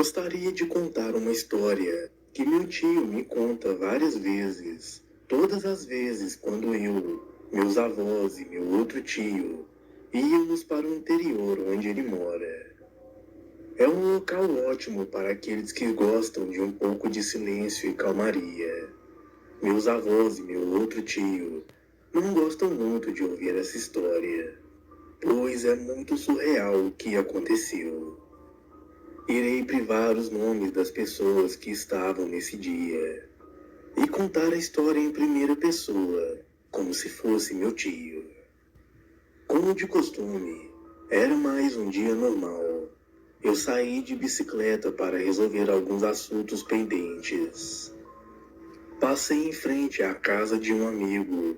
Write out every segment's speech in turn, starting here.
Gostaria de contar uma história que meu tio me conta várias vezes. Todas as vezes quando eu, meus avós e meu outro tio íamos para o interior onde ele mora. É um local ótimo para aqueles que gostam de um pouco de silêncio e calmaria. Meus avós e meu outro tio não gostam muito de ouvir essa história, pois é muito surreal o que aconteceu. Irei privar os nomes das pessoas que estavam nesse dia e contar a história em primeira pessoa, como se fosse meu tio. Como de costume, era mais um dia normal. Eu saí de bicicleta para resolver alguns assuntos pendentes. Passei em frente à casa de um amigo.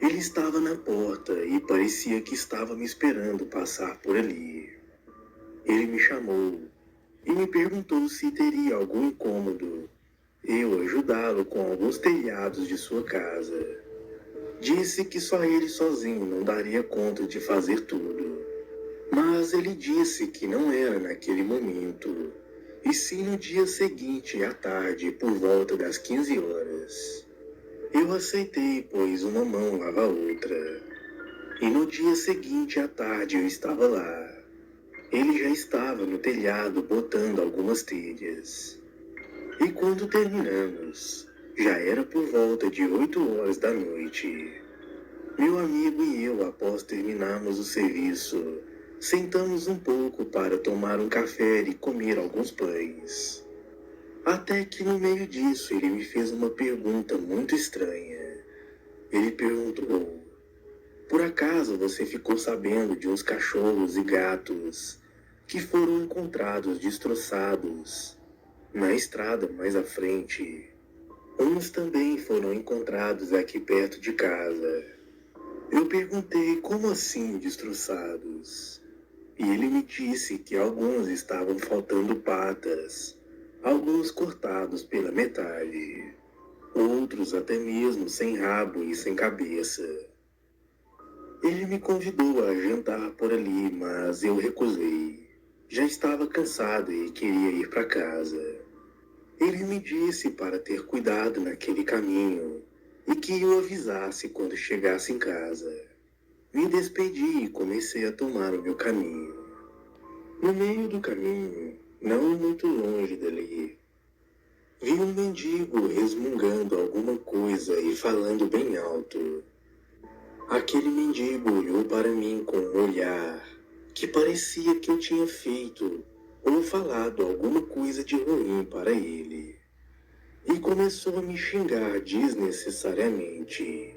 Ele estava na porta e parecia que estava me esperando passar por ali. Ele me chamou e me perguntou se teria algum incômodo eu ajudá-lo com alguns telhados de sua casa. Disse que só ele sozinho não daria conta de fazer tudo, mas ele disse que não era naquele momento, e sim no dia seguinte à tarde por volta das 15 horas. Eu aceitei, pois uma mão lava a outra, e no dia seguinte à tarde eu estava lá. Ele já estava no telhado botando algumas telhas. E quando terminamos, já era por volta de 8 horas da noite. Meu amigo e eu, após terminarmos o serviço, sentamos um pouco para tomar um café e comer alguns pães. Até que no meio disso ele me fez uma pergunta muito estranha. Ele perguntou: por acaso você ficou sabendo de uns cachorros e gatos que foram encontrados destroçados na estrada mais à frente? Uns também foram encontrados aqui perto de casa. Eu perguntei como assim destroçados? E ele me disse que alguns estavam faltando patas, alguns cortados pela metade, outros até mesmo sem rabo e sem cabeça. Ele me convidou a jantar por ali, mas eu recusei. Já estava cansado e queria ir para casa. Ele me disse para ter cuidado naquele caminho e que eu avisasse quando chegasse em casa. Me despedi e comecei a tomar o meu caminho. No meio do caminho, não muito longe dali, vi um mendigo resmungando alguma coisa e falando bem alto. Aquele mendigo olhou para mim com um olhar que parecia que eu tinha feito ou falado alguma coisa de ruim para ele. E começou a me xingar desnecessariamente.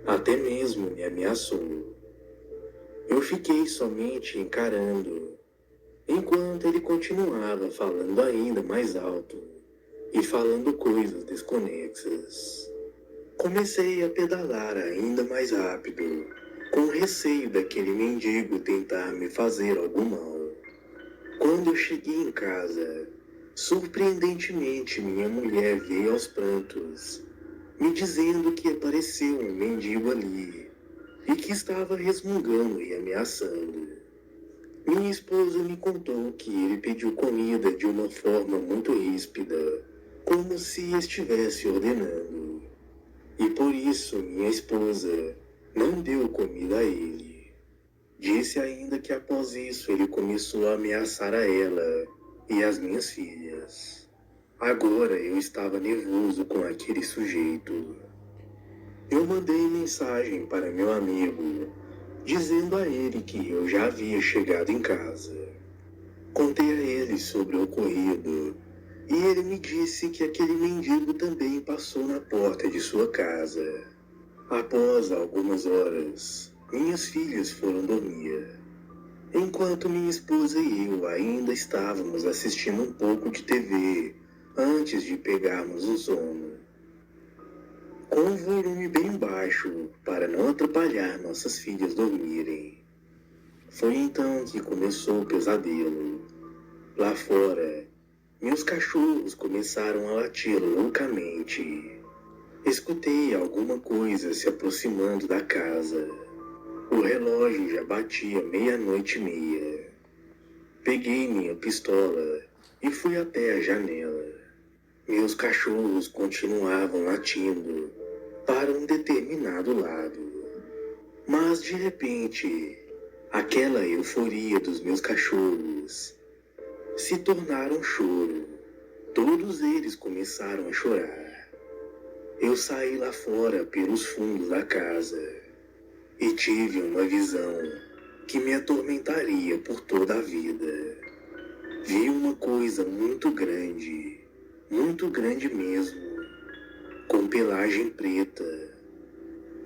Até mesmo me ameaçou. Eu fiquei somente encarando, enquanto ele continuava falando ainda mais alto e falando coisas desconexas. Comecei a pedalar ainda mais rápido, com receio daquele mendigo tentar me fazer algum mal. Quando eu cheguei em casa, surpreendentemente minha mulher veio aos prantos, me dizendo que apareceu um mendigo ali e que estava resmungando e ameaçando. Minha esposa me contou que ele pediu comida de uma forma muito ríspida, como se estivesse ordenando. E por isso minha esposa não deu comida a ele. Disse ainda que após isso ele começou a ameaçar a ela e as minhas filhas. Agora eu estava nervoso com aquele sujeito. Eu mandei mensagem para meu amigo, dizendo a ele que eu já havia chegado em casa. Contei a ele sobre o ocorrido e ele me disse que aquele mendigo também passou na porta de sua casa. Após algumas horas, minhas filhas foram dormir, enquanto minha esposa e eu ainda estávamos assistindo um pouco de TV antes de pegarmos o sono, com o volume bem baixo para não atrapalhar nossas filhas dormirem. Foi então que começou o pesadelo. Lá fora, meus cachorros começaram a latir loucamente. Escutei alguma coisa se aproximando da casa. O relógio já batia 00:30. Peguei minha pistola e fui até a janela. Meus cachorros continuavam latindo para um determinado lado. Mas de repente, aquela euforia dos meus cachorros se tornaram choro. Todos eles começaram a chorar. Eu saí lá fora pelos fundos da casa e tive uma visão que me atormentaria por toda a vida. Vi uma coisa muito grande mesmo, com pelagem preta.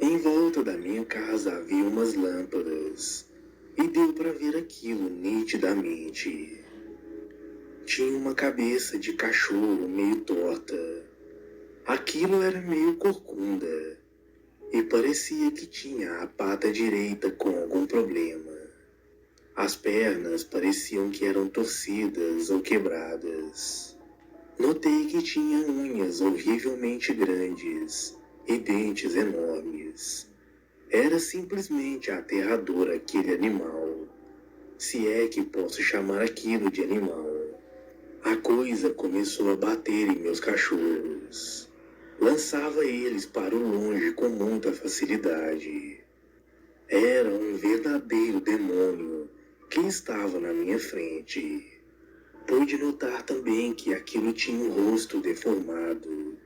Em volta da minha casa havia umas lâmpadas e deu para ver aquilo nitidamente. Tinha uma cabeça de cachorro meio torta. Aquilo era meio corcunda e parecia que tinha a pata direita com algum problema. As pernas pareciam que eram torcidas ou quebradas. Notei que tinha unhas horrivelmente grandes e dentes enormes. Era simplesmente aterrador aquele animal, se é que posso chamar aquilo de animal. A coisa começou a bater em meus cachorros. Lançava eles para o longe com muita facilidade. Era um verdadeiro demônio que estava na minha frente. Pude notar também que aquilo tinha um rosto deformado.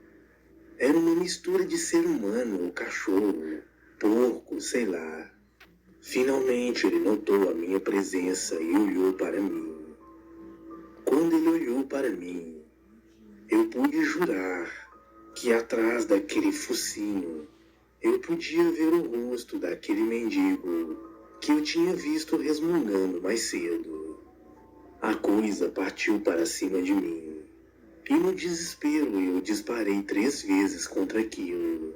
Era uma mistura de ser humano ou cachorro, porco, sei lá. Finalmente ele notou a minha presença e olhou para mim. Quando ele olhou para mim, eu pude jurar que atrás daquele focinho eu podia ver o rosto daquele mendigo que eu tinha visto resmungando mais cedo. A coisa partiu para cima de mim, e no desespero eu disparei 3 vezes contra aquilo.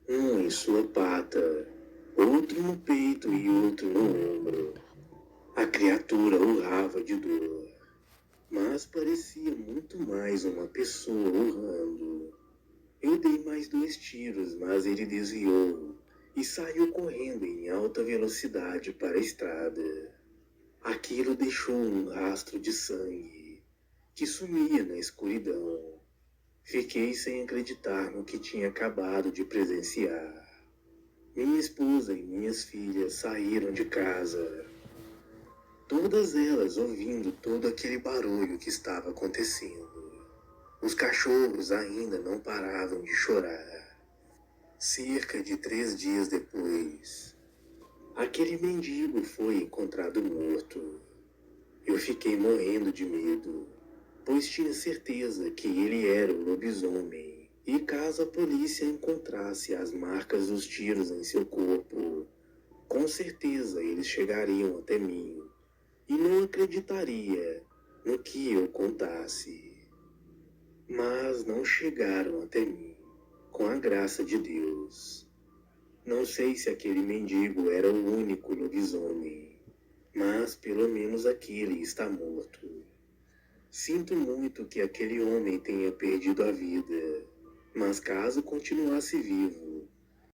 Um em sua pata, outro no peito e outro no ombro. A criatura urrava de dor, mas parecia muito mais uma pessoa urrando. Eu dei mais 2 tiros, mas ele desviou e saiu correndo em alta velocidade para a estrada. Aquilo deixou um rastro de sangue que sumia na escuridão. Fiquei sem acreditar no que tinha acabado de presenciar. Minha esposa e minhas filhas saíram de casa, todas elas ouvindo todo aquele barulho que estava acontecendo. Os cachorros ainda não paravam de chorar. Cerca de 3 dias depois, aquele mendigo foi encontrado morto. Eu fiquei morrendo de medo, pois tinha certeza que ele era o lobisomem. E caso a polícia encontrasse as marcas dos tiros em seu corpo, com certeza eles chegariam até mim e não acreditaria no que eu contasse. Mas não chegaram até mim, com a graça de Deus. Não sei se aquele mendigo era o único lobisomem, mas pelo menos aquele está morto. Sinto muito que aquele homem tenha perdido a vida, mas caso continuasse vivo,